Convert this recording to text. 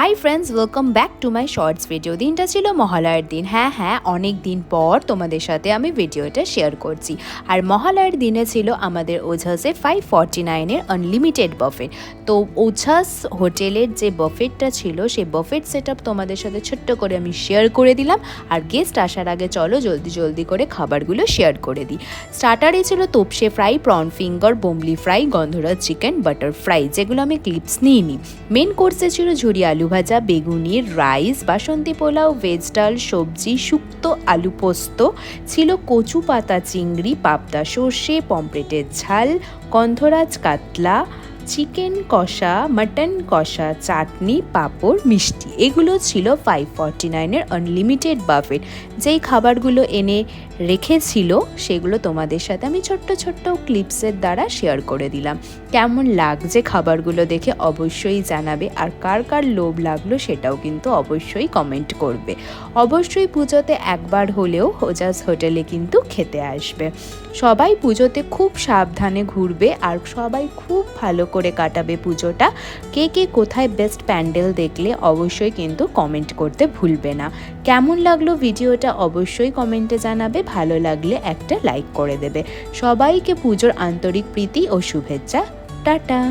High friends, welcome back to my shorts video. দিনটা ছিল মহালয়ার দিন। হ্যাঁ, অনেক দিন পর তোমাদের সাথে আমি ভিডিওটা শেয়ার করছি। আর মহালয়ার দিনে ছিল আমাদের ওঝাসে 549-এর আনলিমিটেড বাফেট। তো ওঝাস হোটেলের যে বাফেটটা ছিল সেই বাফেট সেট আপ তোমাদের সাথে ছোট্ট করে আমি শেয়ার করে দিলাম। আর গেস্ট আসার আগে চলো জলদি করে খাবারগুলো শেয়ার করে দিই। স্টার্টারে ছিল তোপসে ফ্রাই, প্রন ফিঙ্গার, বোম্বলি ফ্রাই, গন্ধরাজ চিকেন, বাটার ফ্রাই, যেগুলো আমি ক্লিপস নিইনি। মেন কোর্সে ছিল ঝুরি আলু ভাজা, বেগুনি, রাইস, বাসন্তী পোলাও, ভেজ ডাল, সবজি, শুক্তো আলু পোস্ত, ছিল কচু পাতা চিংড়ি, পাবদা সর্ষে, পমফ্রেটের ঝাল, গন্ধরাজ কাতলা, চিকেন কষা, মাটন কষা, চাটনি, পাঁপড়, মিষ্টি। এগুলো ছিল 549-এর আনলিমিটেড বাফেট। যেই খাবারগুলো এনে রেখেছিল সেগুলো তোমাদের সাথে আমি ছোট্ট ক্লিপসের দ্বারা শেয়ার করে দিলাম। কেমন লাগছে খাবারগুলো দেখে অবশ্যই জানাবে, আর কার লোভ লাগলো সেটাও কিন্তু অবশ্যই কমেন্ট করবে। অবশ্যই পুজোতে একবার হলেও ওঝাস হোটেলে কিন্তু খেতে আসবে। সবাই পুজোতে খুব সাবধানে ঘুরবে আর সবাই খুব ভালো করে কাটাবে পুজোটা। কে কোথায় বেস্ট প্যান্ডেল দেখলে অবশ্যই কিন্তু কমেন্ট করতে ভুলবে না। কেমন লাগলো ভিডিওটা অবশ্যই কমেন্টে জানাবে। ভালো লাগলে একটা লাইক করে দেবে। সবাইকে পুজোর আন্তরিক প্রীতি ও শুভেচ্ছা। টাটা।